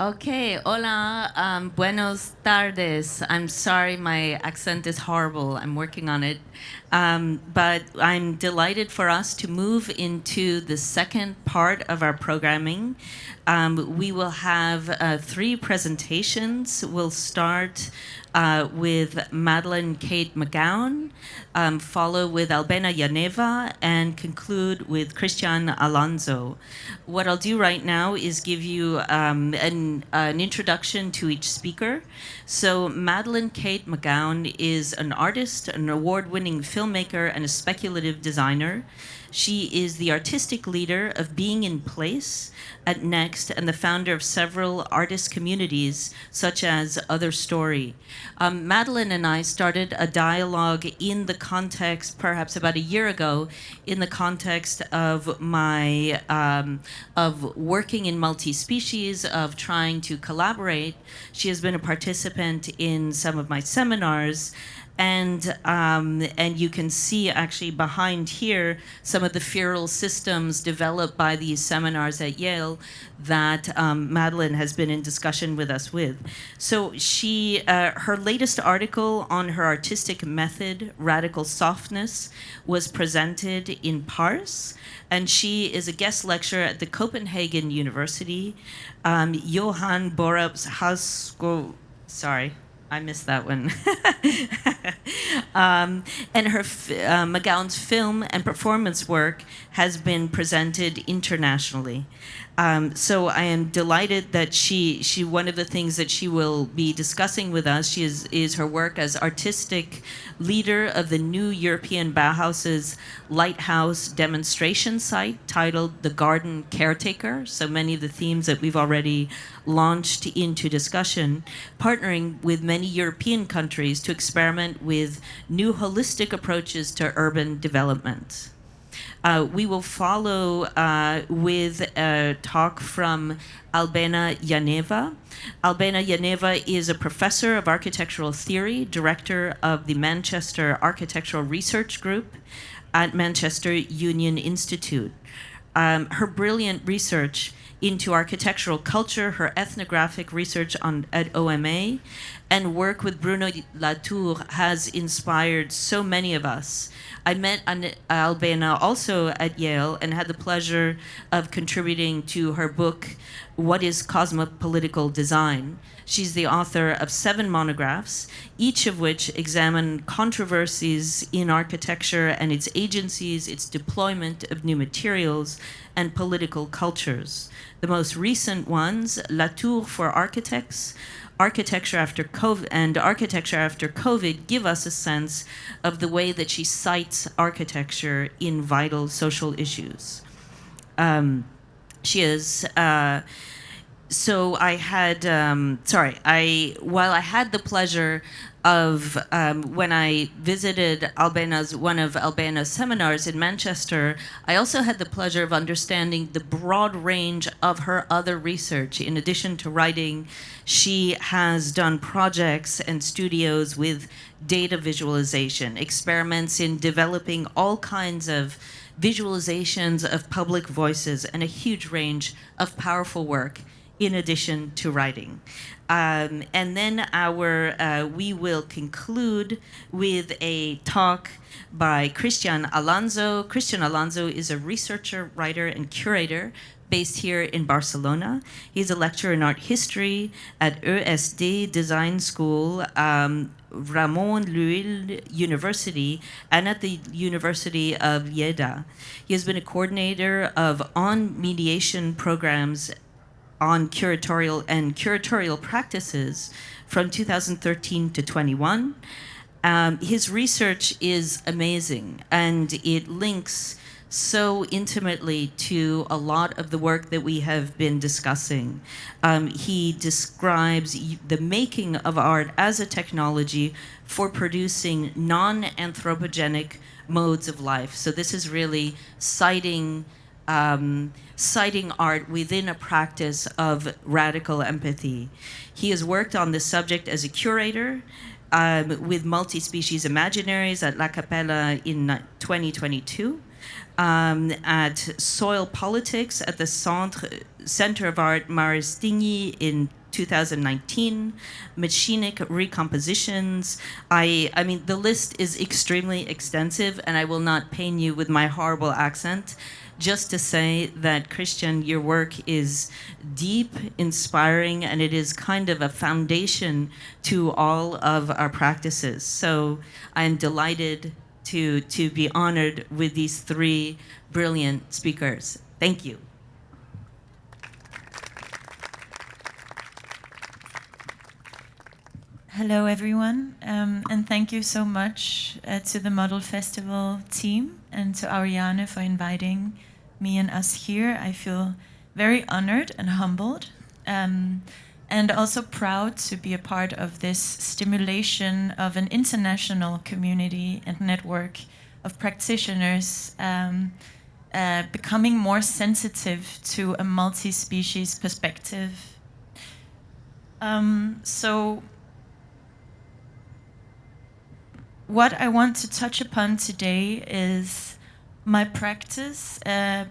Okay, hola, buenos tardes. I'm sorry, my accent is horrible. I'm working on it. But I'm delighted for us to move into the second part of our programming. We will have three presentations. We'll start with Madeleine Kate McGowan, follow with Albena Yaneva, and conclude with Christian Alonso. What I'll do right now is give you an introduction to each speaker. So Madeleine Kate McGowan is an artist, an award-winning filmmaker, and a speculative designer. She is the artistic leader of Being in Place at Next and the founder of several artist communities, such as Other Story. Madeleine and I started a dialogue in the context, perhaps about a year ago, in the context of my of working in multi-species, of trying to collaborate. She has been a participant in some of my seminars. And you can see actually behind here some of the feral systems developed by these seminars at Yale that Madeleine has been in discussion with us with. So her latest article on her artistic method, Radical Softness, was presented in Pars, and she is a guest lecturer at the Copenhagen University. Johan Borups Hasko, sorry, I missed that one. And her McGowan's film and performance work has been presented internationally. So I am delighted that she one of the things that she will be discussing with us is her work as artistic leader of the new European Bauhaus's Lighthouse demonstration site titled The Garden Caretaker. So many of the themes that we've already launched into discussion, partnering with many European countries to experiment with new holistic approaches to urban development. We will follow with a talk from Albena Yaneva. Albena Yaneva is a professor of architectural theory, director of the Manchester Architectural Research Group at Manchester Union Institute. Her brilliant research into architectural culture, her ethnographic research at OMA, and work with Bruno Latour has inspired so many of us. I met Albena also at Yale and had the pleasure of contributing to her book, What is Cosmopolitical Design? She's the author of 7 monographs, each of which examine controversies in architecture and its agencies, its deployment of new materials, and political cultures. The most recent ones, Latour for Architects, Architecture After COVID, and Architecture After COVID, give us a sense of the way that she cites architecture in vital social issues. She is... So I had, while I had the pleasure of, when I visited one of Albena's seminars in Manchester, I also had the pleasure of understanding the broad range of her other research. In addition to writing, she has done projects and studios with data visualization, experiments in developing all kinds of visualizations of public voices, and a huge range of powerful work in addition to writing. And then we will conclude with a talk by Christian Alonso. Christian Alonso is a researcher, writer, and curator based here in Barcelona. He's a lecturer in art history at ESD Design School, Ramon Llull University, and at the University of Lleida. He has been a coordinator of on-mediation programs on curatorial practices from 2013 to 21. His research is amazing, and it links so intimately to a lot of the work that we have been discussing. He describes the making of art as a technology for producing non-anthropogenic modes of life. So this is really citing art within a practice of radical empathy. He has worked on this subject as a curator with multi-species imaginaries at La Capella in 2022. at Soil Politics at the Center of Art Maristini in 2019, Machinic Recompositions. I mean, the list is extremely extensive, and I will not pain you with my horrible accent. Just to say that, Christian, your work is deep, inspiring, and it is kind of a foundation to all of our practices. So I'm delighted to be honored with these three brilliant speakers. Thank you. Hello, everyone, and thank you so much to the Model Festival team and to Ariane for inviting me and us here. I feel very honored and humbled, and also proud to be a part of this stimulation of an international community and network of practitioners becoming more sensitive to a multi-species perspective. So what I want to touch upon today is my practice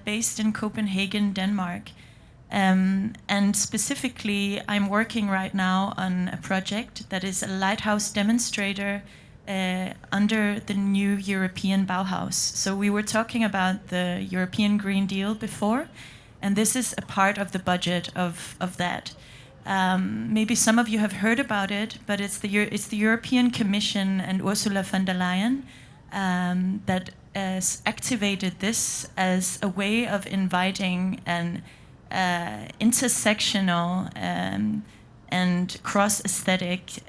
based in Copenhagen, Denmark. And specifically, I'm working right now on a project that is a lighthouse demonstrator under the new European Bauhaus. So we were talking about the European Green Deal before, and this is a part of the budget of that. Maybe some of you have heard about it, but it's the European Commission and Ursula von der Leyen that has activated this as a way of inviting an intersectional and cross-aesthetic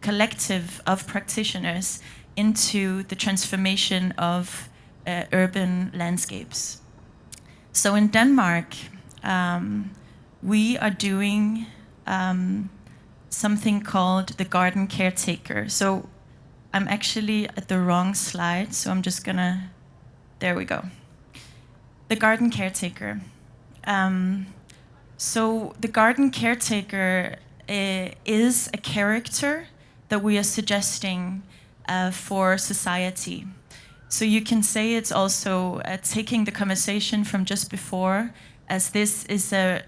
collective of practitioners into the transformation of urban landscapes. So in Denmark, we are doing something called the garden caretaker. So I'm actually at the wrong slide, so I'm just gonna, there we go. The garden caretaker. So the garden caretaker is a character that we are suggesting for society. So you can say it's also taking the conversation from just before, as this is a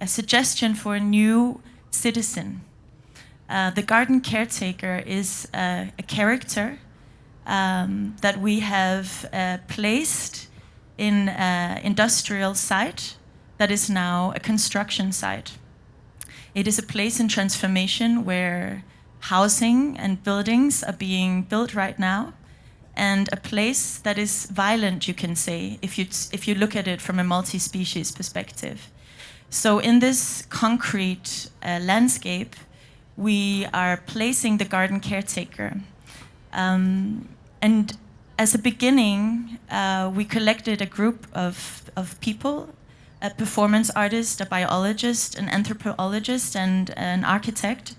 suggestion for a new citizen. The garden caretaker is a character that we have placed in an industrial site that is now a construction site. It is a place in transformation where housing and buildings are being built right now, and a place that is violent, you can say, if you look at it from a multi-species perspective. So in this concrete landscape, we are placing the garden caretaker. And as a beginning, we collected a group of people, a performance artist, a biologist, an anthropologist, and an architect,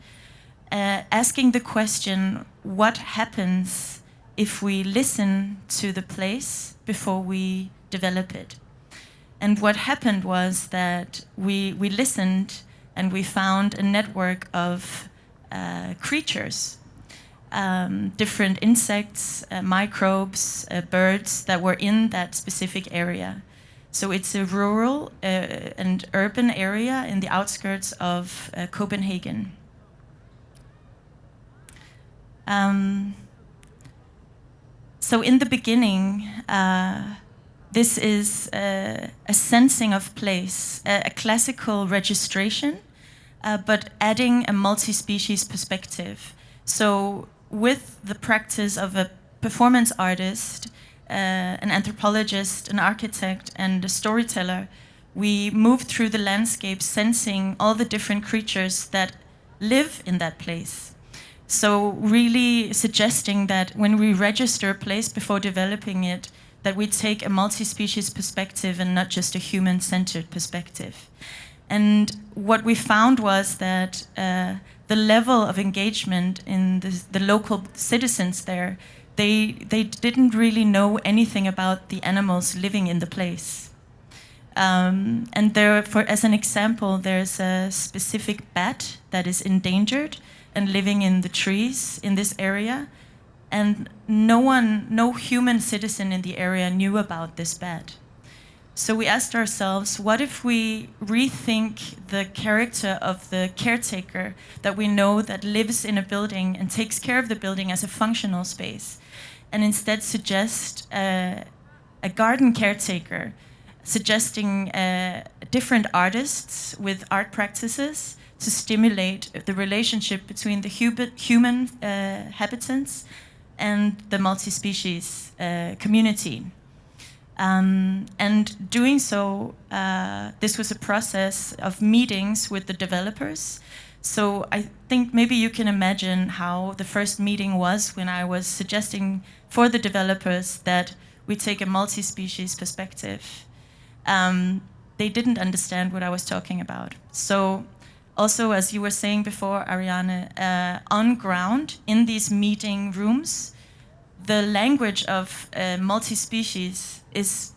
asking the question, what happens if we listen to the place before we develop it? And what happened was that we listened and we found a network of creatures, different insects, microbes, birds that were in that specific area. So it's a rural and urban area in the outskirts of Copenhagen. So in the beginning, this is a sensing of place, a classical registration, but adding a multi-species perspective. So with the practice of a performance artist, an anthropologist, an architect, and a storyteller, we move through the landscape sensing all the different creatures that live in that place. So really suggesting that when we register a place before developing it, that we take a multi-species perspective and not just a human-centered perspective. And what we found was that the level of engagement in the local citizens there, they didn't really know anything about the animals living in the place. And there, as an example, there's a specific bat that is endangered and living in the trees in this area. and no human citizen in the area knew about this bed. So we asked ourselves, what if we rethink the character of the caretaker that we know that lives in a building and takes care of the building as a functional space, and instead suggest a garden caretaker, suggesting different artists with art practices to stimulate the relationship between the human habitants and the multi-species community. And doing so, this was a process of meetings with the developers. So I think maybe you can imagine how the first meeting was when I was suggesting for the developers that we take a multi-species perspective. They didn't understand what I was talking about. So also, as you were saying before, Ariane, on ground, in these meeting rooms, the language of multi-species is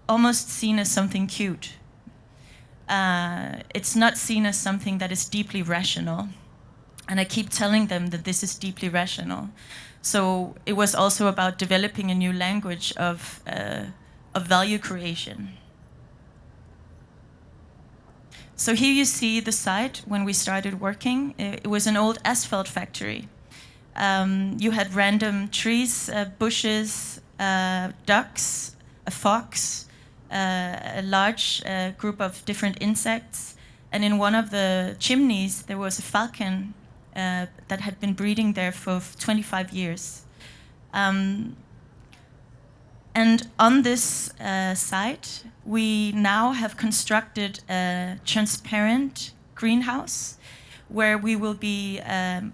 almost seen as something cute. It's not seen as something that is deeply rational. And I keep telling them that this is deeply rational. So it was also about developing a new language of value creation. So here you see the site when we started working. It was an old asphalt factory. You had random trees, bushes, ducks, a fox, a large group of different insects. And in one of the chimneys, there was a falcon that had been breeding there for 25 years. And on this site, we now have constructed a transparent greenhouse where we will be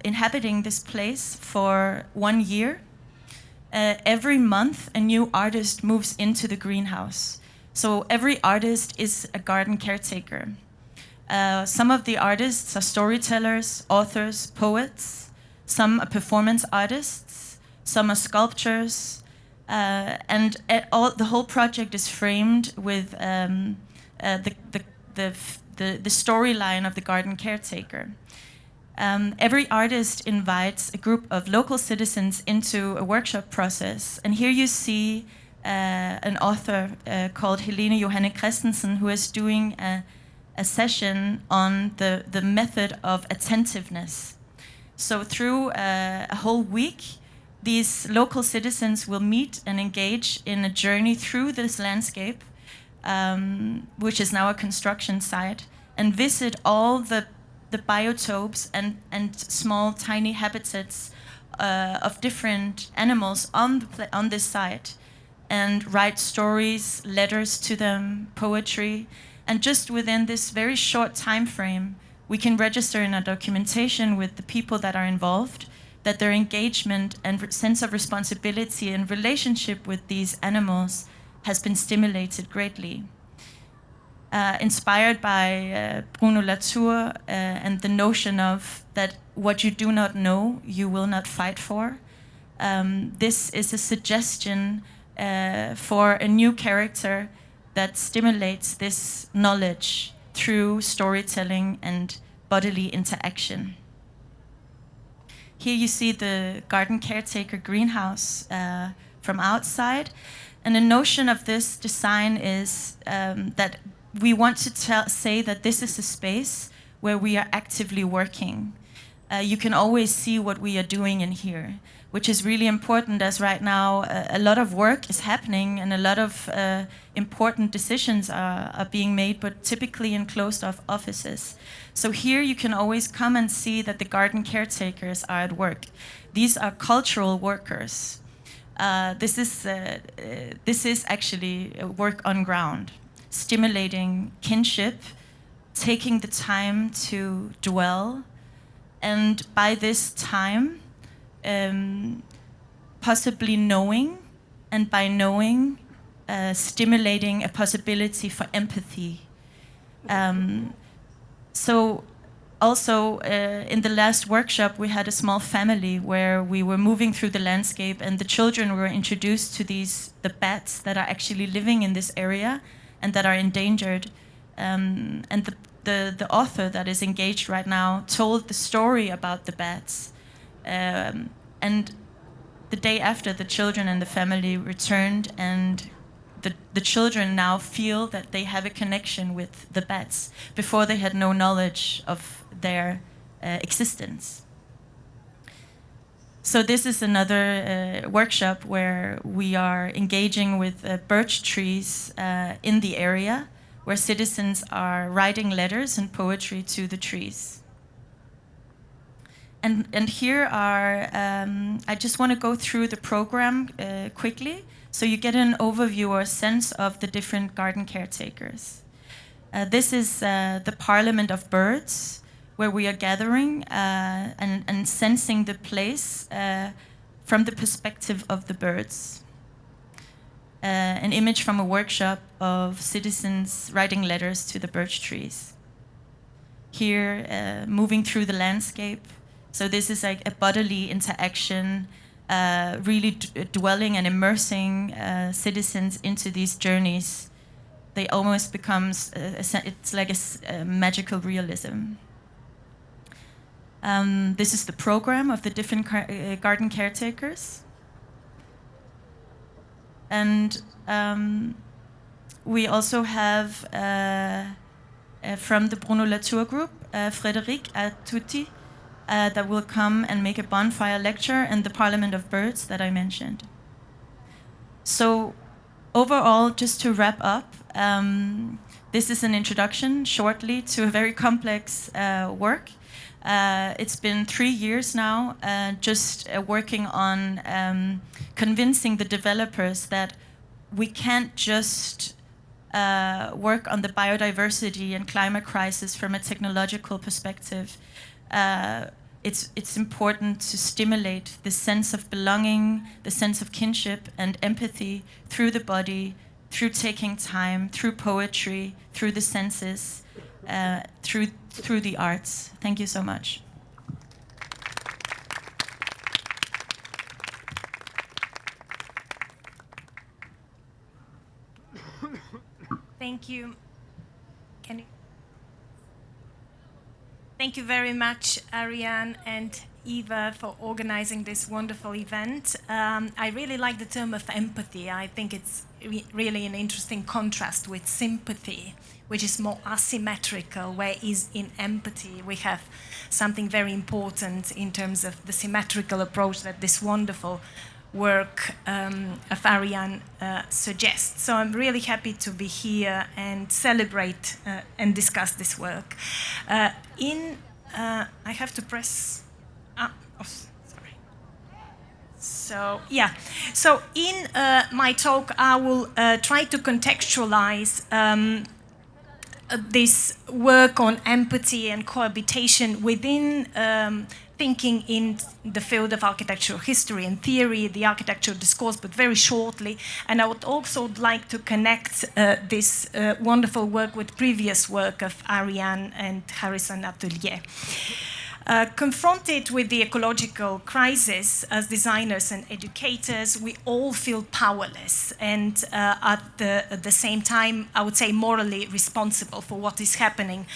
inhabiting this place for 1 year. Every month, a new artist moves into the greenhouse. So every artist is a garden caretaker. Some of the artists are storytellers, authors, poets. Some are performance artists. Some are sculptors. And the whole project is framed with the storyline of the garden caretaker. Every artist invites a group of local citizens into a workshop process. And here you see an author called Helene Johanne Christensen, who is doing a session on the method of attentiveness. So through a whole week, these local citizens will meet and engage in a journey through this landscape, which is now a construction site, and visit all the biotopes and small tiny habitats of different animals on this site, and write stories, letters to them, poetry. And just within this very short time frame, we can register in our documentation with the people that are involved that their engagement and sense of responsibility and relationship with these animals has been stimulated greatly. Inspired by Bruno Latour and the notion of that what you do not know, you will not fight for. This is a suggestion for a new character that stimulates this knowledge through storytelling and bodily interaction. Here you see the garden caretaker greenhouse from outside. And the notion of this design is that we want to say that this is a space where we are actively working. You can always see what we are doing in here, which is really important, as right now a lot of work is happening and a lot of important decisions are being made, but typically in closed-off offices. So here you can always come and see that the garden caretakers are at work. These are cultural workers. This is actually work on ground, stimulating kinship, taking the time to dwell, and by this time, possibly knowing, and by knowing, stimulating a possibility for empathy. So also in the last workshop, we had a small family where we were moving through the landscape, and the children were introduced to the bats that are actually living in this area and that are endangered. And the author that is engaged right now told the story about the bats. And the day after, the children and the family returned, and the children now feel that they have a connection with the bats. Before, they had no knowledge of their existence. So this is another workshop where we are engaging with birch trees in the area, where citizens are writing letters and poetry to the trees. And here are, I just want to go through the program quickly, so you get an overview or a sense of the different garden caretakers. This is the Parliament of Birds, where we are gathering and sensing the place from the perspective of the birds. An image from a workshop of citizens writing letters to the birch trees. Here, moving through the landscape. So this is like a bodily interaction, really dwelling and immersing citizens into these journeys. They almost becomes, it's like a magical realism. This is the program of the different garden caretakers. And we also have from the Bruno Latour group, Frédéric Tutti, that will come and make a bonfire lecture in the Parliament of Birds that I mentioned. So overall, just to wrap up, this is an introduction shortly to a very complex work. It's been 3 years now, just working on convincing the developers that we can't just work on the biodiversity and climate crisis from a technological perspective. It's important to stimulate the sense of belonging, the sense of kinship and empathy through the body, through taking time, through poetry, through the senses, through the arts. Thank you so much. Thank you. Thank you very much, Ariane and Eva, for organizing this wonderful event. I really like the term of empathy. I think it's really an interesting contrast with sympathy, which is more asymmetrical, where is in empathy we have something very important in terms of the symmetrical approach that this wonderful work of Ariane suggests. So I'm really happy to be here and celebrate and discuss this work. I have to press... sorry. So, yeah. So in my talk, I will try to contextualize this work on empathy and cohabitation within thinking in the field of architectural history and theory, the architectural discourse, but very shortly. And I would also like to connect this wonderful work with previous work of Ariane and Harrison Atelier. Confronted with the ecological crisis, as designers and educators, we all feel powerless and at the same time, I would say, morally responsible for what is happening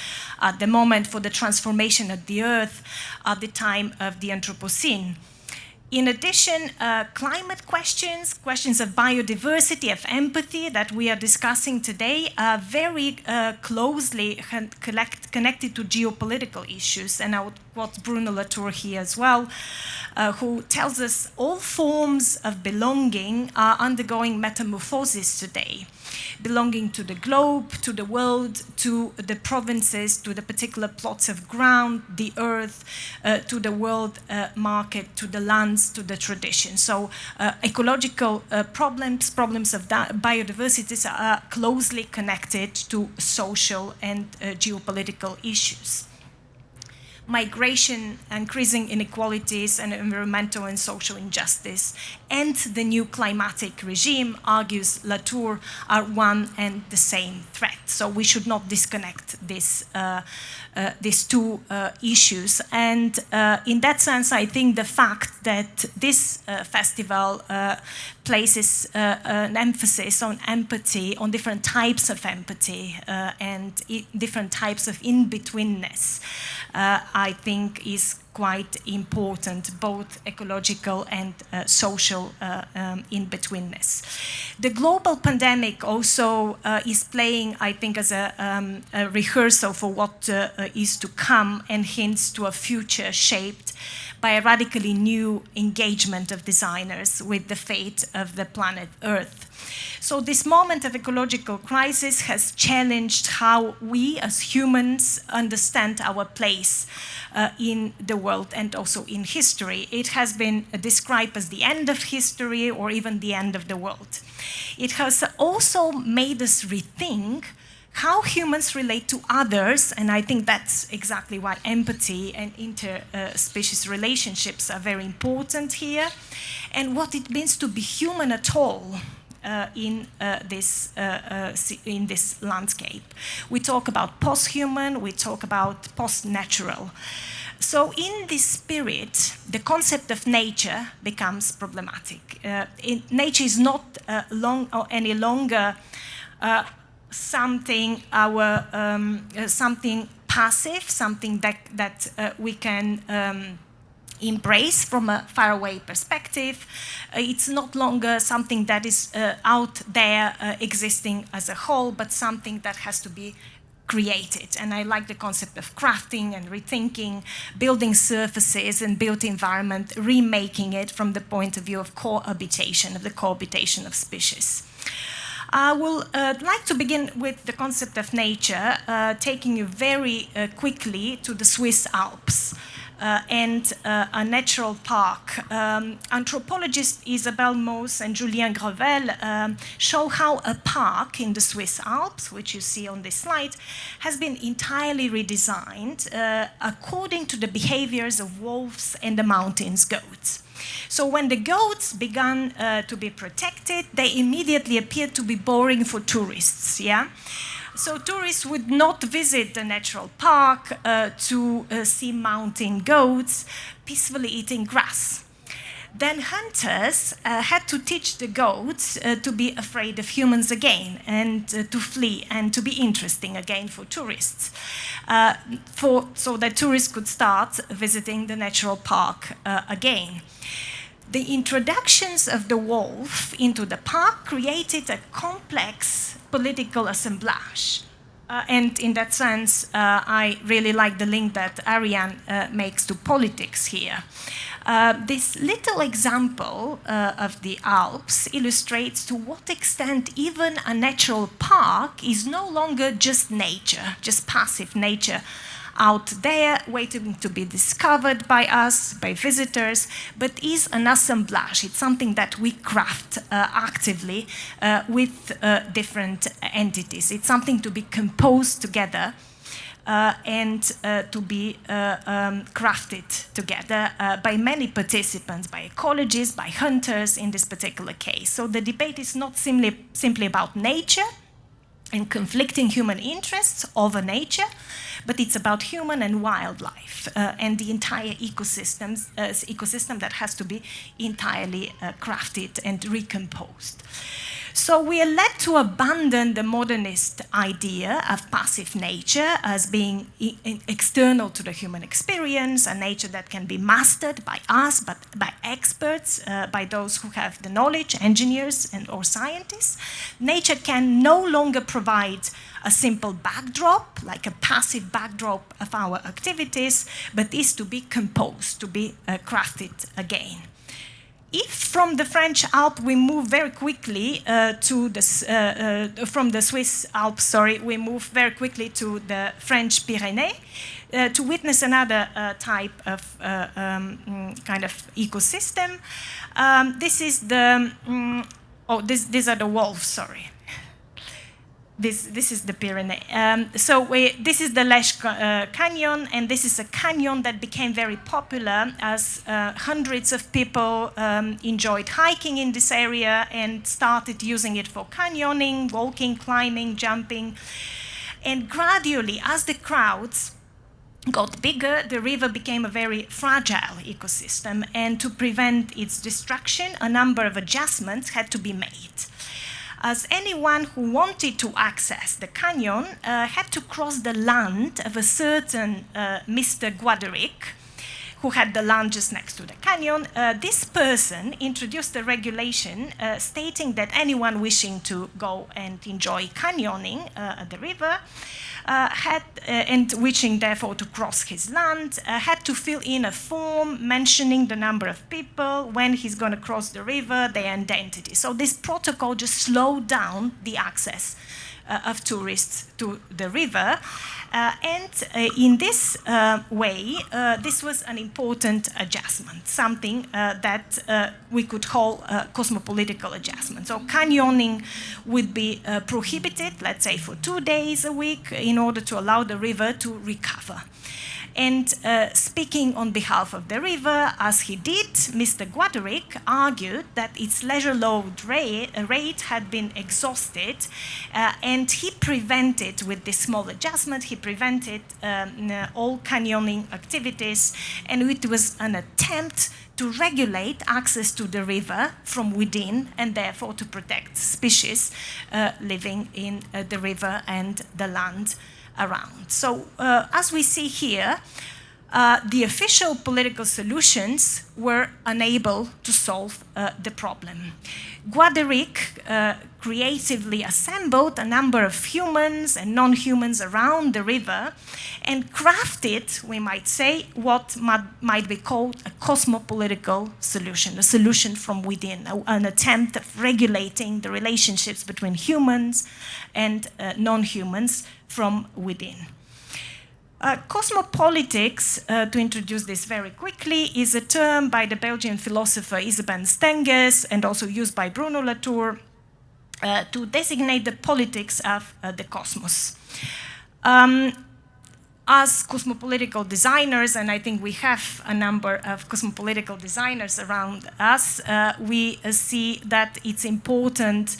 at the moment, for the transformation of the Earth at the time of the Anthropocene. In addition, climate questions, questions of biodiversity, of empathy that we are discussing today are very closely connected to geopolitical issues. And I would quote Bruno Latour here as well, who tells us all forms of belonging are undergoing metamorphosis today. Belonging to the globe, to the world, to the provinces, to the particular plots of ground, the earth, to the world market, to the lands, to the tradition. So ecological problems of biodiversity are closely connected to social and geopolitical issues. Migration, increasing inequalities, and environmental and social injustice, and the new climatic regime, argues Latour, are one and the same threat. So we should not disconnect these two issues. And in that sense, I think the fact that this festival places an emphasis on empathy, on different types of empathy, and different types of in-betweenness, I think is quite important, both ecological and social in-betweenness. The global pandemic also is playing, I think, as a rehearsal for what is to come, and hints to a future shaped by a radically new engagement of designers with the fate of the planet Earth. So this moment of ecological crisis has challenged how we as humans understand our place in the world and also in history. It has been described as the end of history or even the end of the world. It has also made us rethink how humans relate to others, and I think that's exactly why empathy and interspecies relationships are very important here, and what it means to be human at all. In this landscape. We talk about post-human, we talk about post-natural. So in this spirit, the concept of nature becomes problematic. Nature is not any longer something passive, something that we can embrace from a faraway perspective. It's not longer something that is out there existing as a whole, but something that has to be created. And I like the concept of crafting and rethinking, building surfaces and built environment, remaking it from the point of view of cohabitation, of the cohabitation of species. I will like to begin with the concept of nature, taking you very quickly to the Swiss Alps. And a natural park. Anthropologists Isabelle Mauss and Julien Grevel show how a park in the Swiss Alps, which you see on this slide, has been entirely redesigned according to the behaviors of wolves and the mountains goats. So when the goats began to be protected, they immediately appeared to be boring for tourists, yeah? So tourists would not visit the natural park to see mountain goats peacefully eating grass. Then hunters had to teach the goats to be afraid of humans again, and to flee, and to be interesting again for tourists, so that tourists could start visiting the natural park again. The introductions of the wolf into the park created a complex political assemblage. And in that sense, I really like the link that Ariane makes to politics here. This little example of the Alps illustrates to what extent even a natural park is no longer just nature, just passive nature, out there waiting to be discovered by us, by visitors, but is an assemblage. It's something that we craft actively with different entities. It's something to be composed together and to be crafted together by many participants, by ecologists, by hunters in this particular case. So the debate is not simply about nature and conflicting human interests over nature, but it's about human and wildlife and the entire ecosystem that has to be entirely crafted and recomposed. So we are led to abandon the modernist idea of passive nature as being external to the human experience, a nature that can be mastered by us, but by experts, by those who have the knowledge, engineers or scientists. Nature can no longer provide a simple backdrop, like a passive backdrop of our activities, but is to be composed, to be crafted again. If from the French Alps we move very quickly from the Swiss Alps, we move very quickly to the French Pyrenees to witness another type of kind of ecosystem. This is the these are the wolves. Sorry. This is the Pyrenees. This is the Lèche Canyon, and this is a canyon that became very popular as hundreds of people enjoyed hiking in this area and started using it for canyoning, walking, climbing, jumping. And gradually, as the crowds got bigger, the river became a very fragile ecosystem, and to prevent its destruction, a number of adjustments had to be made. As anyone who wanted to access the canyon had to cross the land of a certain Mr. Guaderic, who had the land just next to the canyon. This person introduced a regulation stating that anyone wishing to go and enjoy canyoning at the river and wishing therefore to cross his land, had to fill in a form mentioning the number of people, when he's going to cross the river, their identity. So this protocol just slowed down the access of tourists to the river. In this way, this was an important adjustment, something that we could call a cosmopolitical adjustment. So canyoning would be prohibited, let's say, for 2 days a week in order to allow the river to recover. And speaking on behalf of the river, as he did, Mr. Guaderick argued that its leisure load rate had been exhausted, and he prevented, with this small adjustment, he prevented all canyoning activities, and it was an attempt to regulate access to the river from within, and therefore to protect species living in the river and the land around. So as we see here, the official political solutions were unable to solve the problem. Guaderick creatively assembled a number of humans and non-humans around the river and crafted, we might say, what might be called a cosmopolitical solution, a solution from within, an attempt of regulating the relationships between humans and non-humans from within. Cosmopolitics, to introduce this very quickly, is a term by the Belgian philosopher Isabelle Stengers and also used by Bruno Latour to designate the politics of the cosmos. As cosmopolitical designers, and I think we have a number of cosmopolitical designers around us, we see that it's important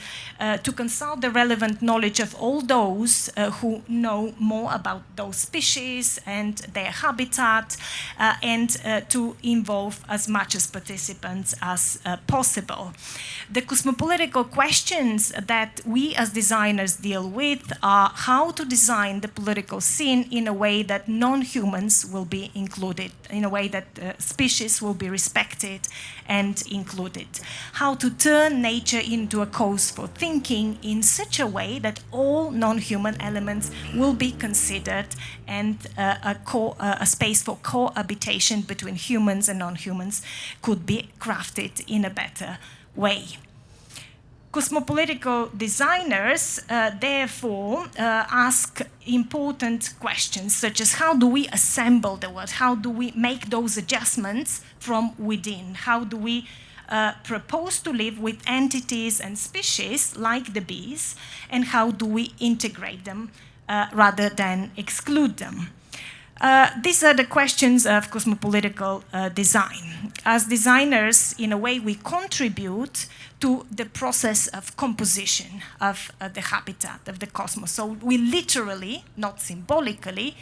to consult the relevant knowledge of all those who know more about those species and their habitat, and to involve as much as participants as possible. The cosmopolitical questions that we as designers deal with are how to design the political scene in a way that non-humans will be included, in a way that species will be respected and included. How to turn nature into a cause for thinking in such a way that all non-human elements will be considered and a space for cohabitation between humans and non-humans could be crafted in a better way. Cosmopolitical designers, therefore, ask important questions, such as how do we assemble the world? How do we make those adjustments from within? How do we propose to live with entities and species like the bees? And how do we integrate them rather than exclude them? These are the questions of cosmopolitical design. As designers, in a way, we contribute to the process of composition of the habitat of the cosmos. So we literally, not symbolically,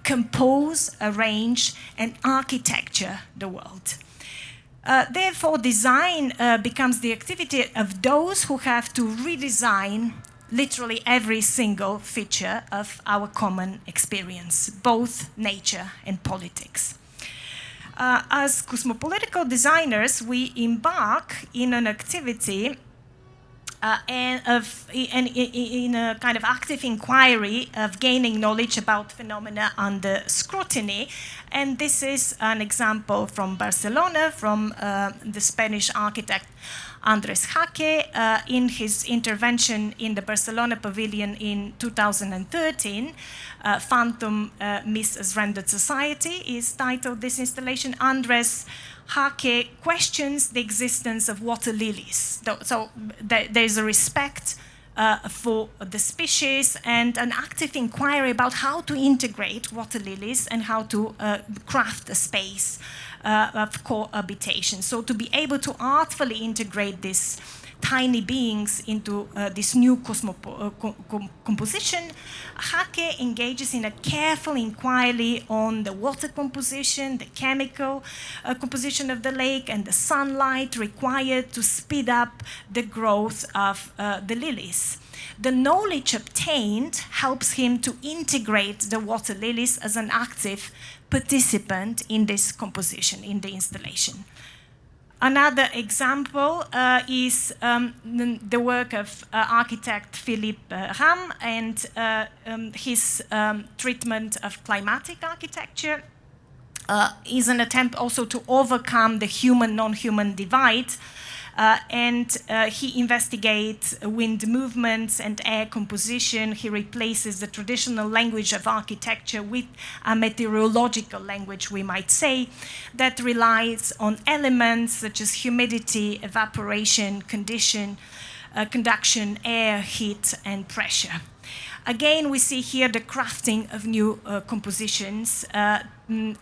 compose, arrange, and architecture the world. Therefore, design becomes the activity of those who have to redesign literally every single feature of our common experience, both nature and politics. As cosmopolitical designers, we embark in an activity in a kind of active inquiry of gaining knowledge about phenomena under scrutiny. And this is an example from Barcelona, from the Spanish architect Andrés Jaque, in his intervention in the Barcelona Pavilion in 2013. Phantom Myths as Rendered Society is titled this installation. Andrés Jaque questions the existence of water lilies. So there's a respect for the species and an active inquiry about how to integrate water lilies and how to craft a space of cohabitation. So to be able to artfully integrate these tiny beings into this new composition, Jaque engages in a careful inquiry on the water composition, the chemical composition of the lake, and the sunlight required to speed up the growth of the lilies. The knowledge obtained helps him to integrate the water lilies as an active participant in this composition, in the installation. Another example is the work of architect Philippe Ram and his treatment of climatic architecture. Is an attempt also to overcome the human-non-human divide. He investigates wind movements and air composition. He replaces the traditional language of architecture with a meteorological language, we might say, that relies on elements such as humidity, evaporation, conduction, air, heat, and pressure. Again, we see here the crafting of new compositions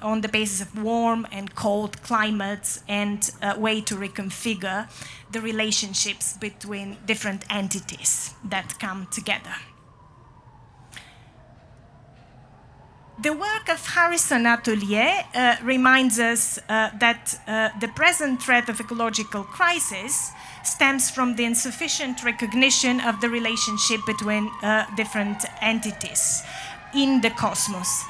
on the basis of warm and cold climates and a way to reconfigure the relationships between different entities that come together. The work of Harrison Atelier reminds us that the present threat of ecological crisis stems from the insufficient recognition of the relationship between different entities in the cosmos.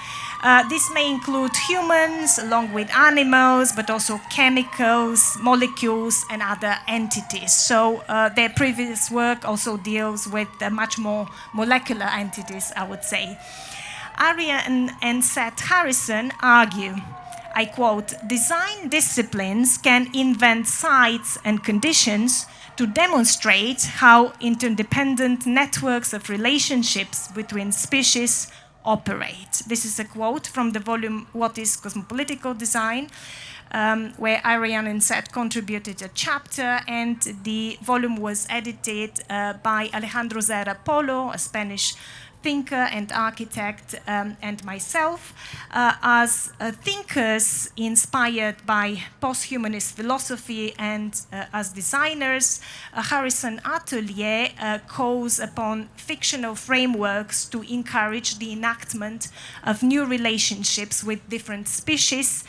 This may include humans, along with animals, but also chemicals, molecules, and other entities. So their previous work also deals with much more molecular entities, I would say. Arian and Seth Harrison argue, I quote, "Design disciplines can invent sites and conditions to demonstrate how interdependent networks of relationships between species operate." This is a quote from the volume What is Cosmopolitical Design, where Arian and Seth contributed a chapter, and the volume was edited by Alejandro Zera Polo, a Spanish thinker and architect, and myself, as thinkers inspired by post-humanist philosophy and as designers. Harrison Atelier calls upon fictional frameworks to encourage the enactment of new relationships with different species,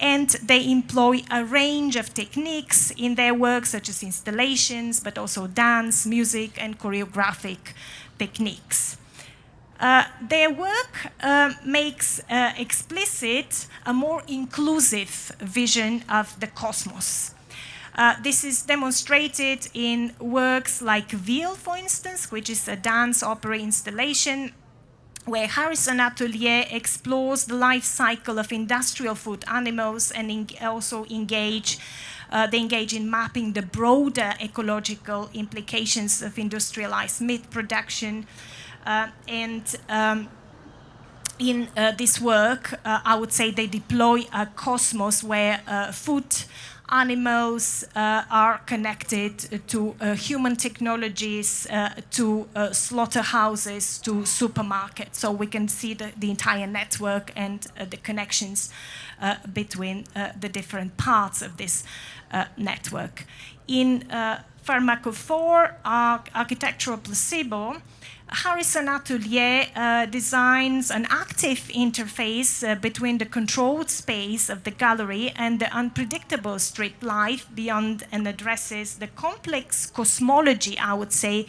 and they employ a range of techniques in their work, such as installations, but also dance, music, and choreographic techniques. Their work makes explicit a more inclusive vision of the cosmos. This is demonstrated in works like Ville, for instance, which is a dance opera installation where Harrison Atelier explores the life cycle of industrial food animals and also they engage in mapping the broader ecological implications of industrialized meat production. In this work, I would say they deploy a cosmos where food animals are connected to human technologies, to slaughterhouses, to supermarkets. So we can see the entire network and the connections between the different parts of this network. In Pharmacophore, Architectural Placebo, Harrison Atelier designs an active interface between the controlled space of the gallery and the unpredictable street life beyond, and addresses the complex cosmology, I would say,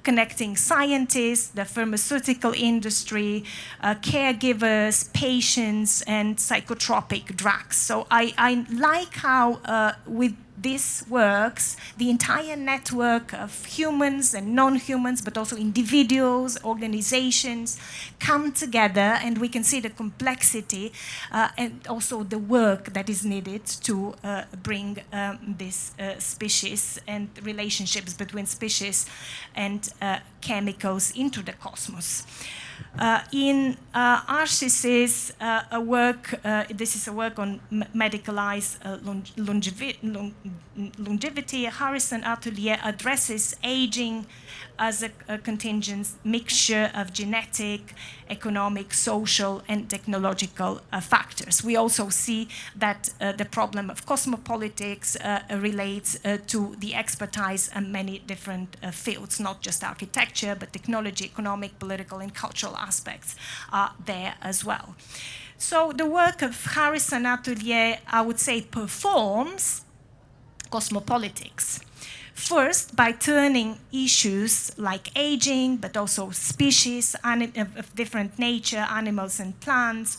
connecting scientists, the pharmaceutical industry, caregivers, patients, and psychotropic drugs. So I like how with this works, the entire network of humans and non-humans, but also individuals, organizations, come together, and we can see the complexity and also the work that is needed to bring this species and relationships between species and chemicals into the cosmos. In Arcis's work, this is a work on medicalized longevity. Harrison Atelier addresses aging as a contingent mixture of genetic, economic, social, and technological factors. We also see that the problem of cosmopolitics relates to the expertise in many different fields, not just architecture, but technology, economic, political, and cultural aspects are there as well. So the work of Harrison Atelier, I would say, performs cosmopolitics. First, by turning issues like aging, but also species of different nature, animals and plants,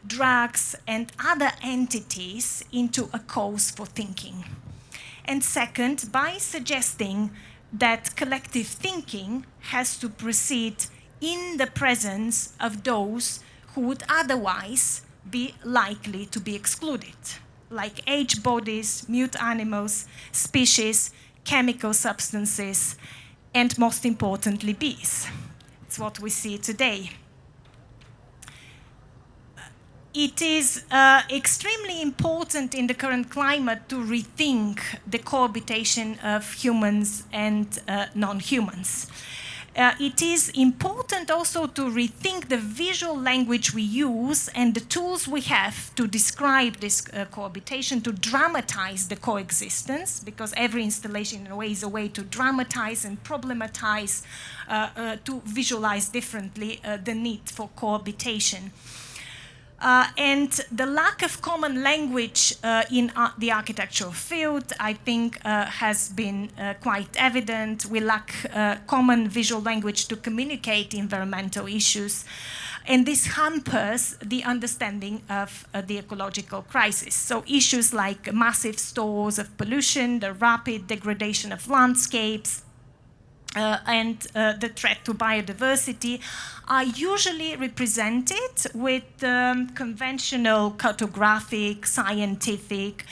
drugs and other entities into a cause for thinking. And second, by suggesting that collective thinking has to proceed in the presence of those who would otherwise be likely to be excluded, like aged bodies, mute animals, species, chemical substances, and most importantly, bees. It's what we see today. It is extremely important in the current climate to rethink the cohabitation of humans and non-humans. It is important also to rethink the visual language we use and the tools we have to describe this cohabitation, to dramatize the coexistence, because every installation in a way is a way to dramatize and problematize, to visualize differently the need for cohabitation. And the lack of common language in the architectural field, I think, has been quite evident. We lack common visual language to communicate environmental issues. And this hampers the understanding of the ecological crisis. So issues like massive stores of pollution, the rapid degradation of landscapes, and the threat to biodiversity are usually represented with conventional cartographic, scientific,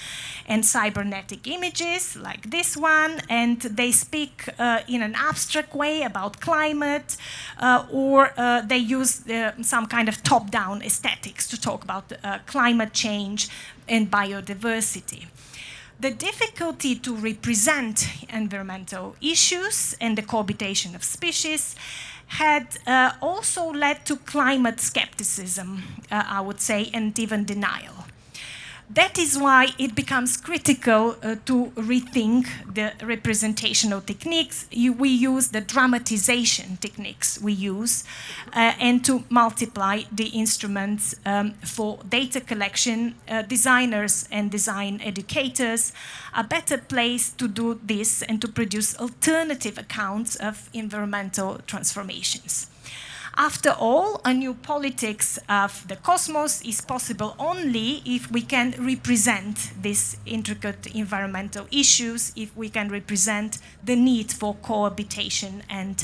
and cybernetic images like this one, and they speak in an abstract way about climate, or they use some kind of top-down aesthetics to talk about climate change and biodiversity. The difficulty to represent environmental issues and the cohabitation of species had also led to climate skepticism, I would say, and even denial. That is why it becomes critical to rethink the representational techniques we use, the dramatization techniques we use, and to multiply the instruments for data collection. Designers and design educators are better placed to do this and to produce alternative accounts of environmental transformations. After all, a new politics of the cosmos is possible only if we can represent these intricate environmental issues, if we can represent the need for cohabitation and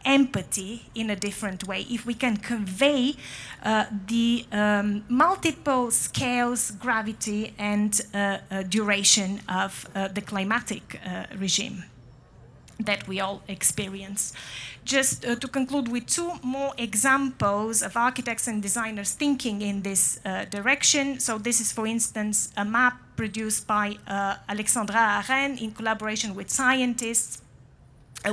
empathy in a different way, if we can convey the multiple scales, gravity, and duration of the climatic regime that we all experience. Just to conclude with two more examples of architects and designers thinking in this direction. So this is, for instance, a map produced by Alexandra Arène in collaboration with scientists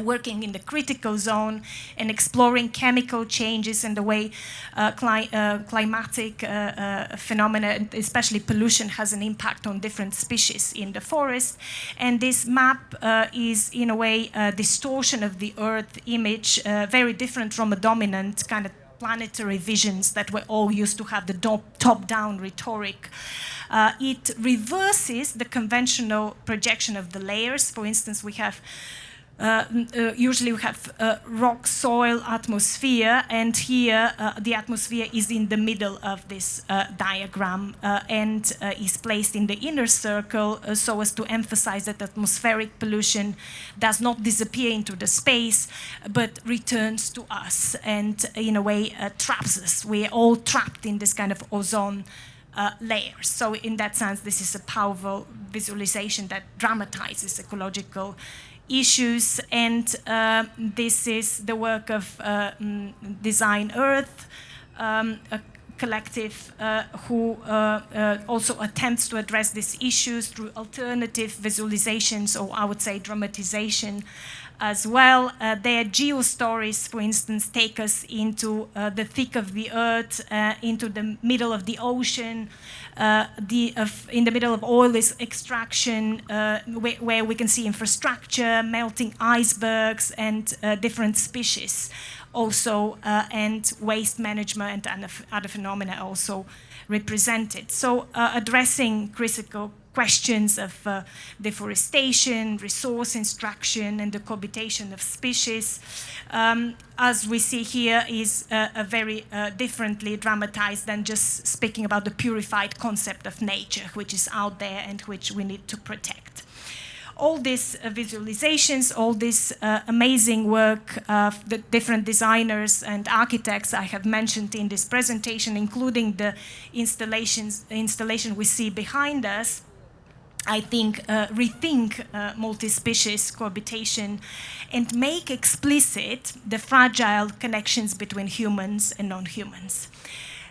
working in the critical zone and exploring chemical changes and the way climatic phenomena, especially pollution, has an impact on different species in the forest. And this map is, in a way, a distortion of the Earth image, very different from a dominant kind of planetary visions that we're all used to have, the top-down rhetoric. It reverses the conventional projection of the layers. For instance, we have usually we have rock, soil, atmosphere, and here the atmosphere is in the middle of this diagram and is placed in the inner circle so as to emphasize that atmospheric pollution does not disappear into the space but returns to us and in a way traps us. We're all trapped in this kind of ozone layers. So in that sense, this is a powerful visualization that dramatizes ecological issues, and this is the work of Design Earth, a collective who also attempts to address these issues through alternative visualizations, or I would say dramatization as well. Their geo-stories, for instance, take us into the thick of the earth, into the middle of the ocean, in the middle of oil extraction, where we can see infrastructure, melting icebergs, and different species also, and waste management and other phenomena also represented. So addressing questions of deforestation, resource extraction, and the cohabitation of species, as we see here, is a very differently dramatized than just speaking about the purified concept of nature, which is out there and which we need to protect. All these visualizations, all this amazing work of the different designers and architects I have mentioned in this presentation, including the installation we see behind us, I think rethink multi-species cohabitation and make explicit the fragile connections between humans and non-humans.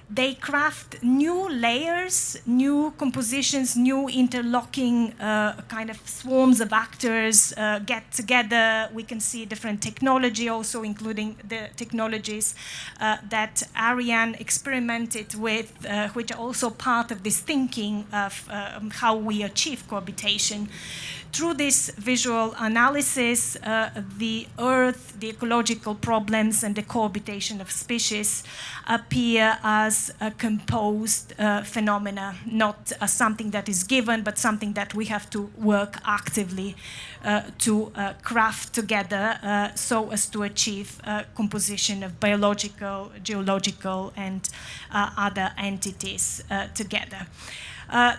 They craft new layers, new compositions, new interlocking kind of swarms of actors get together. We can see different technology also, including the technologies that Ariane experimented with, which are also part of this thinking of how we achieve cohabitation. Through this visual analysis, the Earth, the ecological problems, and the cohabitation of species appear as a composed phenomena, not as something that is given, but something that we have to work actively to craft together so as to achieve composition of biological, geological, and other entities together.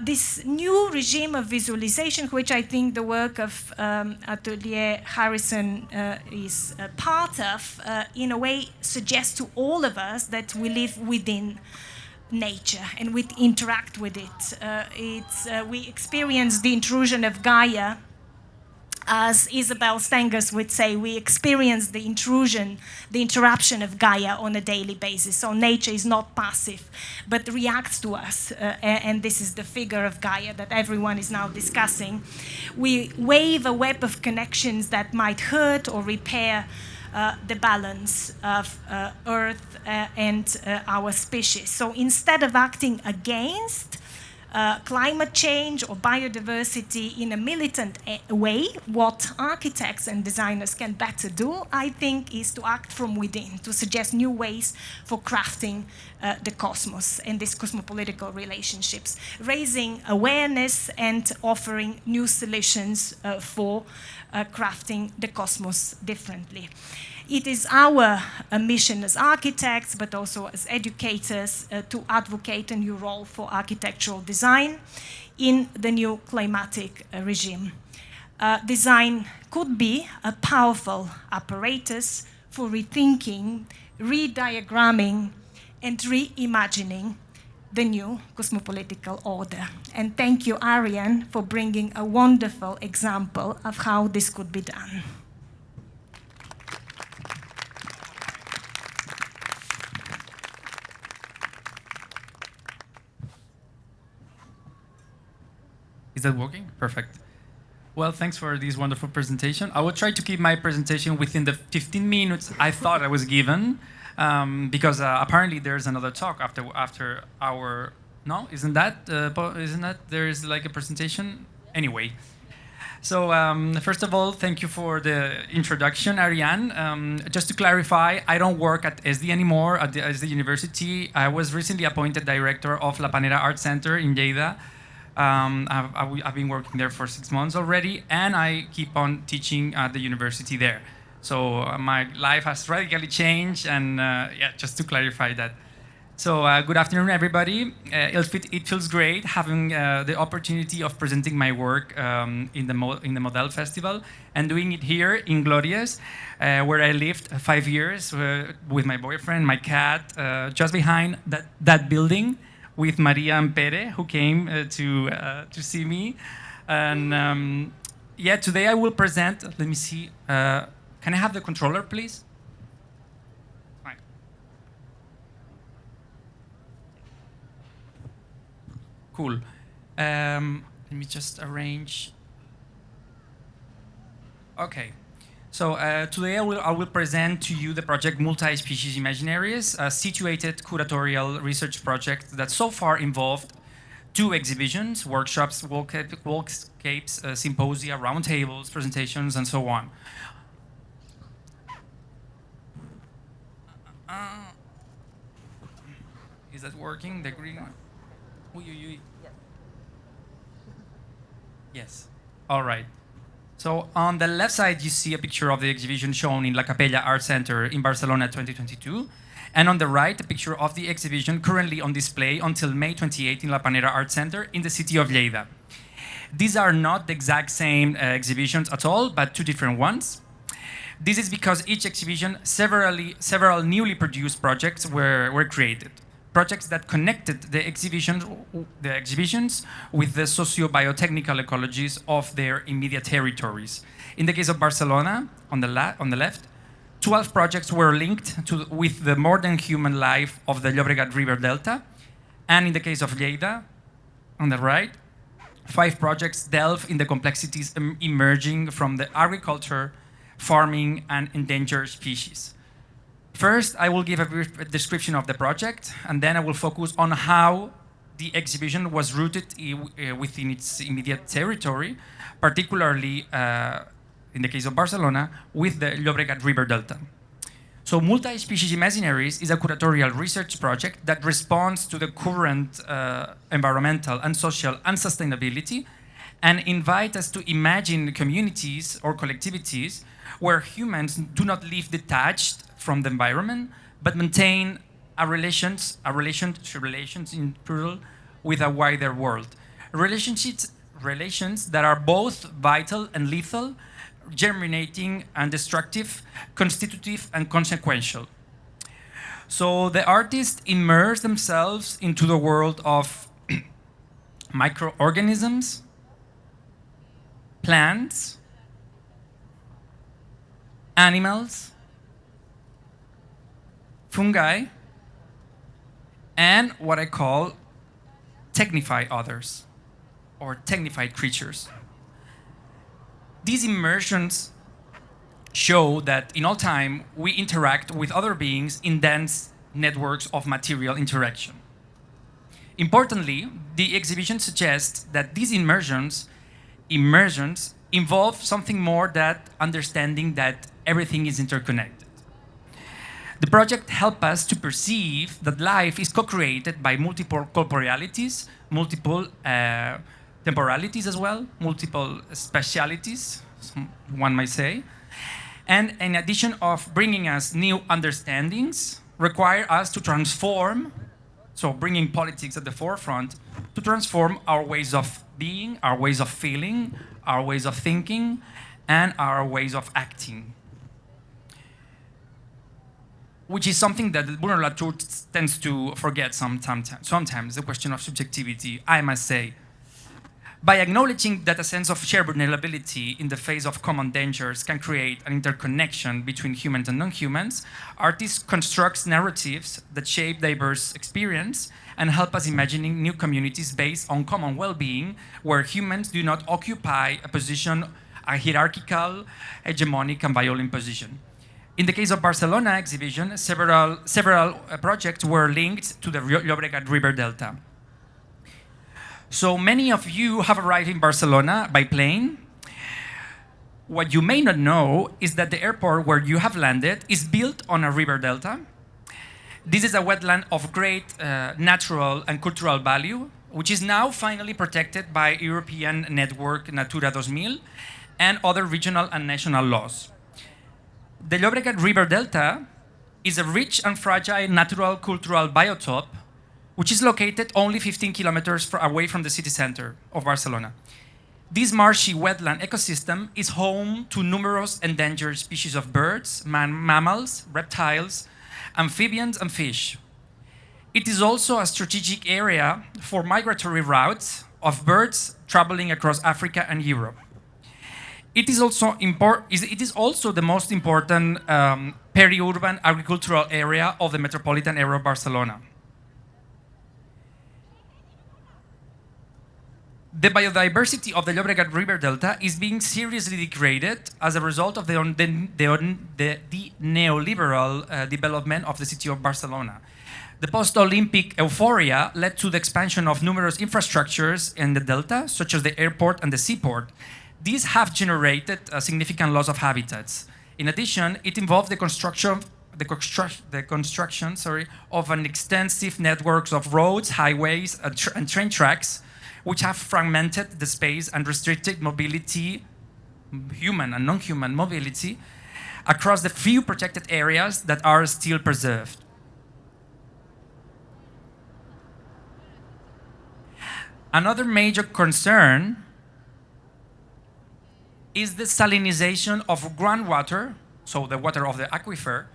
This new regime of visualization, which I think the work of Atelier Harrison is a part of, in a way suggests to all of us that we live within nature and we interact with it. We experience the intrusion of Gaia. As Isabel Stengers would say, we experience the intrusion, the interruption of Gaia on a daily basis. So nature is not passive, but reacts to us. And this is the figure of Gaia that everyone is now discussing. We weave a web of connections that might hurt or repair the balance of Earth and our species. So instead of acting against climate change or biodiversity in a militant way, what architects and designers can better do, I think, is to act from within, to suggest new ways for crafting the cosmos and these cosmopolitical relationships, raising awareness and offering new solutions for crafting the cosmos differently. It is our mission as architects, but also as educators, to advocate a new role for architectural design in the new climatic regime. Design could be a powerful apparatus for rethinking, rediagramming, and reimagining the new cosmopolitical order. And thank you, Ariane, for bringing a wonderful example of how this could be done. Is that working? Perfect. Well, thanks for this wonderful presentation. I will try to keep my presentation within the 15 minutes I thought I was given, because apparently there's another talk after our. No, isn't that there is like a presentation? Anyway, so first of all, thank you for the introduction, Ariane. Just to clarify, I don't work at SD anymore at the SD University. I was recently appointed director of La Panera Art Center in Lleida. I've been working there for 6 months already, and I keep on teaching at the university there. So my life has radically changed, and yeah, just to clarify that. So good afternoon, everybody. It feels great having the opportunity of presenting my work in the Model Festival and doing it here in Glorias, where I lived 5 years with my boyfriend, my cat, just behind that building, with Maria and Pere, who came to see me. And yeah, today I will present, let me see, can I have the controller, please? Fine. Cool. Let me just arrange. Okay. So today I will present to you the project Multi-Species Imaginaries, a situated curatorial research project that so far involved 2 exhibitions, workshops, walkscapes, symposia, roundtables, presentations, and so on. Is that working? The green one? Uy, uy, uy. Yes. All right. So on the left side, you see a picture of the exhibition shown in La Capella Art Center in Barcelona 2022. And on the right, a picture of the exhibition currently on display until May 28 in La Panera Art Center in the city of Lleida. These are not the exact same exhibitions at all, but two different ones. This is because each exhibition, several newly produced projects were created. Projects that connected the exhibitions with the socio-biotechnical ecologies of their immediate territories. In the case of Barcelona, on the left, 12 projects were linked with the more than human life of the Llobregat River Delta. And in the case of Lleida, on the right, 5 projects delve in the complexities emerging from the agriculture, farming, and endangered species. First, I will give a brief description of the project, and then I will focus on how the exhibition was rooted within its immediate territory, particularly in the case of Barcelona, with the Llobregat River Delta. So Multi-Species Imaginaries is a curatorial research project that responds to the current environmental and social unsustainability and invites us to imagine communities or collectivities where humans do not live detached from the environment, but maintain relations in plural with a wider world. Relations that are both vital and lethal, germinating and destructive, constitutive and consequential. So the artists immerse themselves into the world of microorganisms, plants, animals, fungi, and what I call technified others, or technified creatures. These immersions show that in all time we interact with other beings in dense networks of material interaction. Importantly, the exhibition suggests that these immersions involve something more than understanding that everything is interconnected. The project helps us to perceive that life is co-created by multiple corporealities, multiple temporalities as well, multiple specialities, one might say. And in addition of bringing us new understandings, require us to transform, so bringing politics at the forefront, to transform our ways of being, our ways of feeling, our ways of thinking, and our ways of acting. Which is something that Bruno Latour tends to forget sometimes, the question of subjectivity, I must say. By acknowledging that a sense of shared vulnerability in the face of common dangers can create an interconnection between humans and non-humans, artists construct narratives that shape diverse experience and help us imagining new communities based on common well-being, where humans do not occupy a hierarchical, hegemonic, and violent position. In the case of Barcelona exhibition, several projects were linked to the Llobregat River Delta. So many of you have arrived in Barcelona by plane. What you may not know is that the airport where you have landed is built on a river delta. This is a wetland of great natural and cultural value, which is now finally protected by European network Natura 2000 and other regional and national laws. The Llobregat River Delta is a rich and fragile natural cultural biotope which is located only 15 kilometers away from the city center of Barcelona. This marshy wetland ecosystem is home to numerous endangered species of birds, mammals, reptiles, amphibians, and fish. It is also a strategic area for migratory routes of birds traveling across Africa and Europe. It is also the most important peri-urban agricultural area of the metropolitan area of Barcelona. The biodiversity of the Llobregat River Delta is being seriously degraded as a result of the neoliberal development of the city of Barcelona. The post-Olympic euphoria led to the expansion of numerous infrastructures in the delta, such as the airport and the seaport. These have generated a significant loss of habitats. In addition, it involved the construction of an extensive network of roads, highways, and train tracks, which have fragmented the space and restricted mobility, human and non-human mobility, across the few protected areas that are still preserved. Another major concern is the salinization of groundwater, so the water of the aquifer,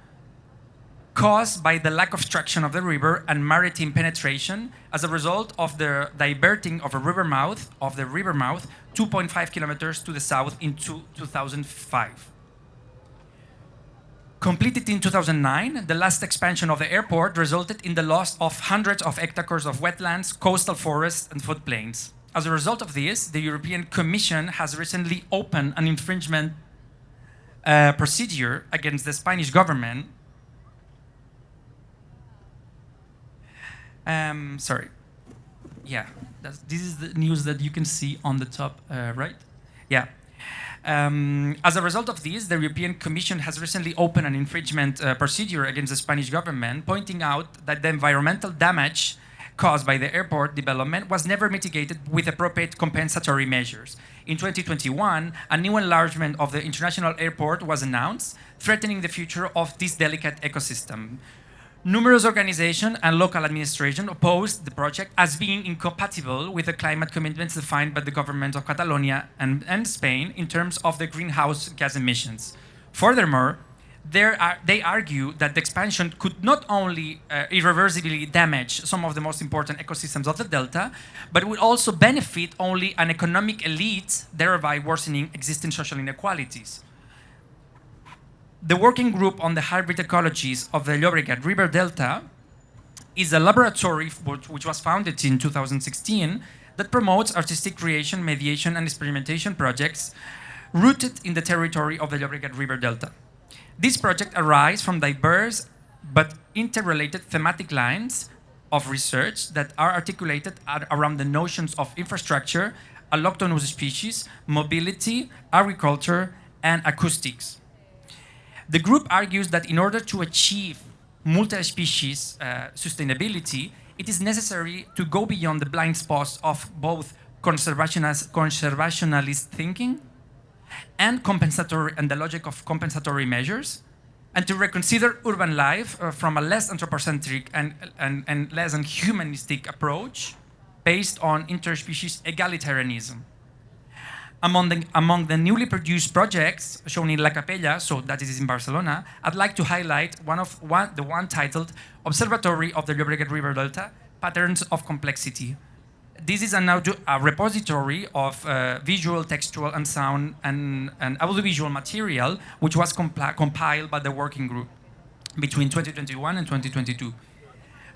caused by the lack of obstruction of the river and maritime penetration as a result of the diverting of the river mouth 2.5 kilometers to the south in 2005. Completed in 2009, the last expansion of the airport resulted in the loss of hundreds of hectares of wetlands, coastal forests, and floodplains. As a result of this, the European Commission has recently opened an infringement procedure against the Spanish government. Sorry. Yeah, this is the news that you can see on the top right. Yeah. As a result of this, the European Commission has recently opened an infringement procedure against the Spanish government, pointing out that the environmental damage caused by the airport development was never mitigated with appropriate compensatory measures. In 2021, a new enlargement of the international airport was announced, threatening the future of this delicate ecosystem. Numerous organizations and local administration opposed the project as being incompatible with the climate commitments defined by the government of Catalonia and Spain in terms of the greenhouse gas emissions. Furthermore, they argue that the expansion could not only irreversibly damage some of the most important ecosystems of the delta, but would also benefit only an economic elite, thereby worsening existing social inequalities. The Working Group on the Hybrid Ecologies of the Llobregat River Delta is a laboratory which was founded in 2016 that promotes artistic creation, mediation, and experimentation projects rooted in the territory of the Llobregat River Delta. This project arises from diverse but interrelated thematic lines of research that are articulated around the notions of infrastructure, alloctonous species, mobility, agriculture, and acoustics. The group argues that in order to achieve multi-species sustainability, it is necessary to go beyond the blind spots of both conservationist thinking and the logic of compensatory measures, and to reconsider urban life from a less anthropocentric and less humanistic approach based on interspecies egalitarianism. Among the newly produced projects shown in La Capella, so that is in Barcelona, I'd like to highlight the one titled Observatory of the Llobregat River Delta, Patterns of Complexity. This is a repository of visual, textual, and sound and audiovisual material which was compiled by the working group between 2021 and 2022.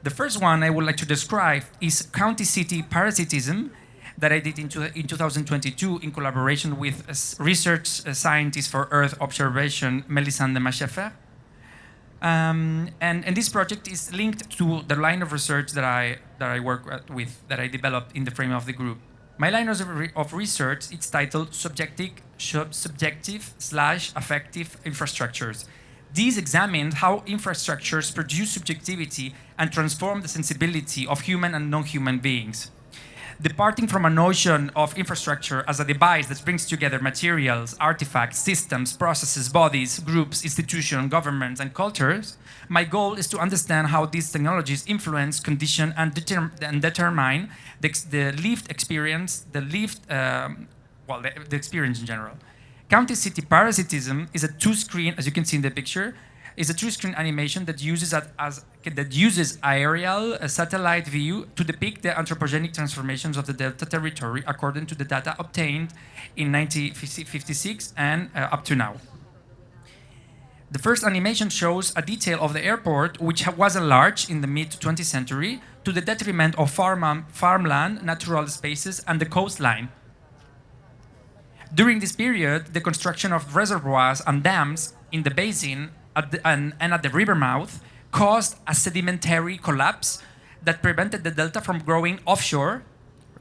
The first one I would like to describe is County-City Parasitism, that I did in 2022 in collaboration with research scientist for Earth observation, Melisande Machefer. And this project is linked to the line of research that I work with, that I developed in the frame of the group. My line of research is titled Subjective/Affective Infrastructures. These examine how infrastructures produce subjectivity and transform the sensibility of human and non-human beings. Departing from a notion of infrastructure as a device that brings together materials, artifacts, systems, processes, bodies, groups, institutions, governments, and cultures, my goal is to understand how these technologies influence, condition, and determine the lived experience, the experience in general. County-City Parasitism is a two-screen, as you can see in the picture, is a two-screen animation that uses aerial satellite view to depict the anthropogenic transformations of the delta territory according to the data obtained in 1956 and up to now. The first animation shows a detail of the airport, which was enlarged in the mid-20th century to the detriment of farmland, natural spaces, and the coastline. During this period, the construction of reservoirs and dams in the basin and at the river mouth caused a sedimentary collapse that prevented the delta from growing offshore,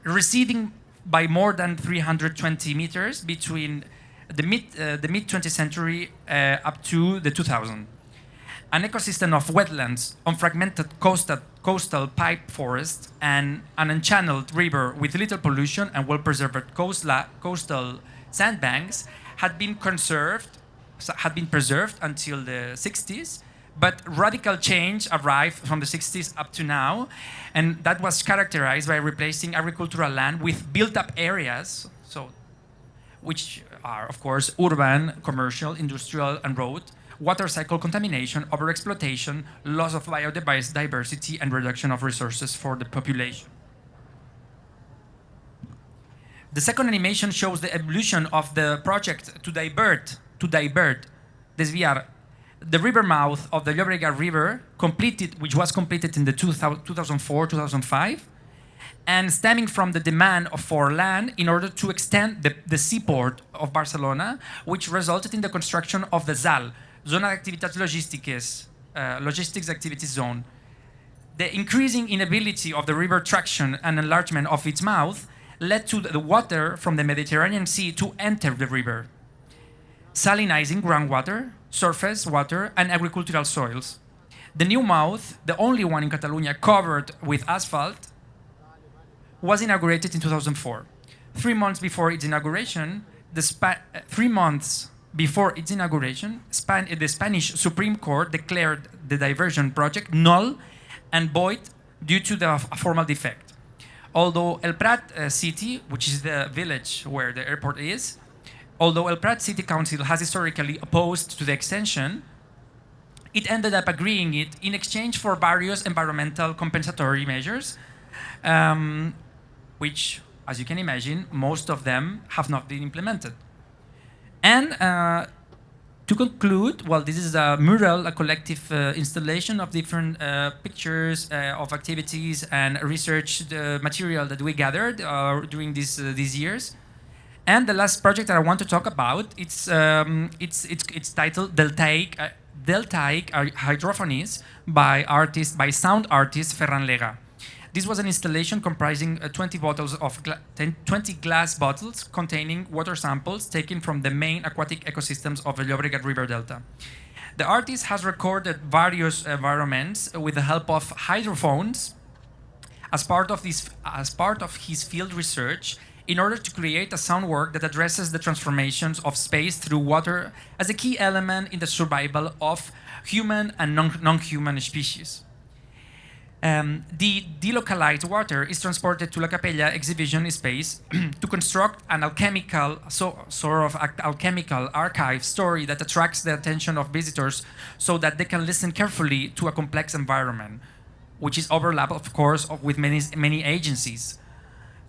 receding by more than 320 meters between the mid-20th century up to the 2000. An ecosystem of wetlands, unfragmented coastal pipe forest and an unchanneled river with little pollution and well-preserved coastal sandbanks had been preserved until the 60s, but radical change arrived from the 60s up to now, and that was characterized by replacing agricultural land with built-up areas, which are, of course, urban, commercial, industrial, and road, water cycle contamination, overexploitation, loss of biodiversity, and reduction of resources for the population. The second animation shows the evolution of the project to divert, desviar, the river mouth of the Llobregat River, which was completed in the 2004-2005, and stemming from the demand for land in order to extend the seaport of Barcelona, which resulted in the construction of the ZAL, Zona de Activitats Logístiques, Logistics Activities Zone. The increasing inability of the river traction and enlargement of its mouth led to the water from the Mediterranean Sea to enter the river, salinizing groundwater, surface water, and agricultural soils. The new mouth, the only one in Catalonia covered with asphalt, was inaugurated in 2004. 3 months before its inauguration, the Spanish Supreme Court declared the diversion project null and void due to the formal defect. Although El Prat city, which is the village where the airport is, although El Prat City Council has historically opposed to the extension, it ended up agreeing it in exchange for various environmental compensatory measures, which, as you can imagine, most of them have not been implemented. And to conclude, well, this is a mural, a collective installation of different pictures of activities and research material that we gathered during these years. And the last project that I want to talk about, it's titled Deltaic Hydrophonies by sound artist Ferran Lega. This was an installation comprising 20 glass bottles containing water samples taken from the main aquatic ecosystems of the Llobregat River Delta. The artist has recorded various environments with the help of hydrophones as part of his field research in order to create a sound work that addresses the transformations of space through water as a key element in the survival of human and non-human species. The delocalized water is transported to La Capella exhibition space to construct an alchemical archive story that attracts the attention of visitors so that they can listen carefully to a complex environment, which is overlapped, of course, with many agencies.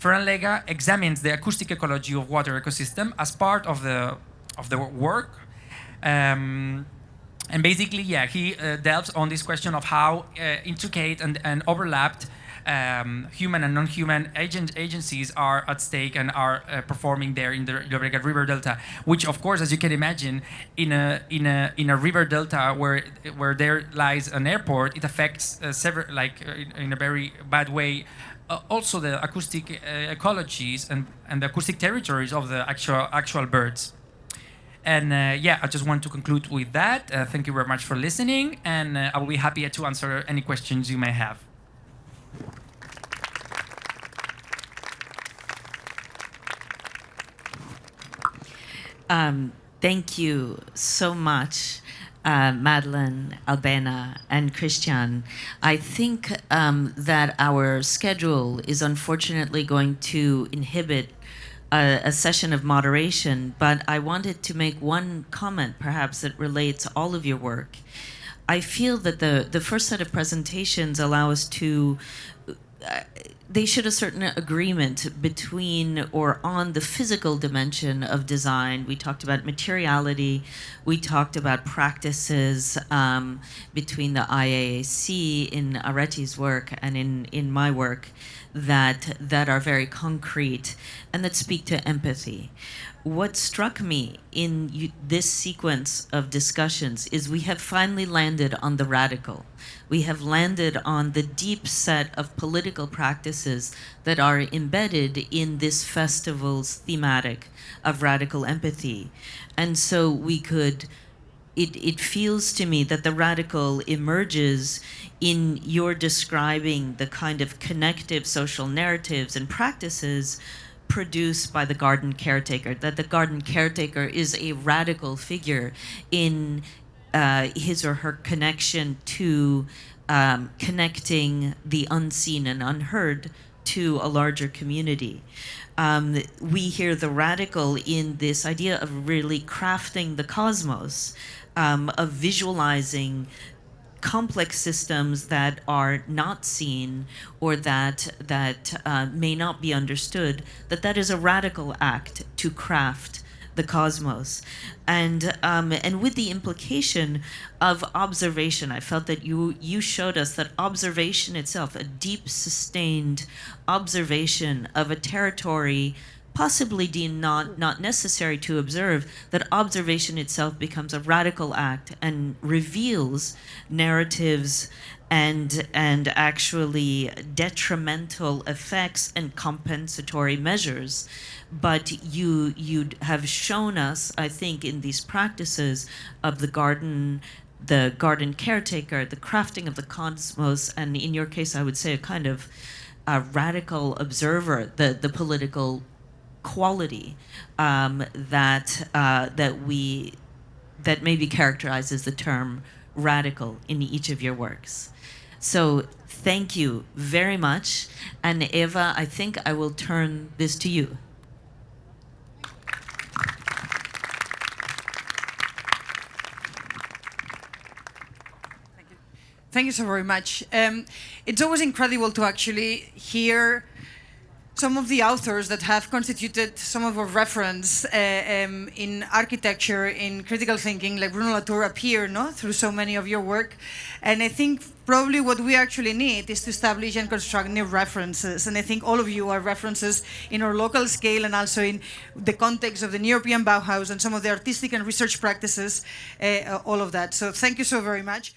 Ferran Lega examines the acoustic ecology of water ecosystem as part of the work. And basically, yeah, he delves on this question of how intricate and overlapped human and non-human agencies are at stake and are performing there in the Llobregat River Delta, which, of course, as you can imagine, in a river delta where there lies an airport, it affects several, in a very bad way. Also, the acoustic ecologies and the acoustic territories of the actual birds. And yeah, I just want to conclude with that. Thank you very much for listening, and I will be happy to answer any questions you may have. Thank you so much, Madeleine, Albena, and Christian. I think that our schedule is unfortunately going to inhibit a session of moderation, but I wanted to make one comment perhaps that relates all of your work. I feel that the first set of presentations allow us to they should a certain agreement between or on the physical dimension of design. We talked about materiality, we talked about practices between the IAAC in Areti's work and in my work that are very concrete and that speak to empathy. What struck me in this sequence of discussions is we have finally landed on the radical. We have landed on the deep set of political practices that are embedded in this festival's thematic of radical empathy. And so we could it feels to me that the radical emerges in your describing the kind of connective social narratives and practices produced by the garden caretaker, that the garden caretaker is a radical figure in his or her connection to connecting the unseen and unheard to a larger community. We hear the radical in this idea of really crafting the cosmos, of visualizing complex systems that are not seen or that may not be understood, that is a radical act to craft the cosmos, and with the implication of observation. I felt that you showed us that observation itself, a deep, sustained observation of a territory possibly deemed not necessary to observe, that observation itself becomes a radical act and reveals narratives and actually detrimental effects and compensatory measures. But you have shown us, I think, in these practices of the garden caretaker, the crafting of the cosmos, and in your case, I would say a kind of radical observer, the political quality that maybe characterizes the term radical in each of your works. So thank you very much. And Eva, I think I will turn this to you. Thank you so very much. It's always incredible to actually hear some of the authors that have constituted some of our reference in architecture, in critical thinking, like Bruno Latour, appear through so many of your work. And I think probably what we actually need is to establish and construct new references. And I think all of you are references in our local scale and also in the context of the European Bauhaus and some of the artistic and research practices, all of that. So thank you so very much.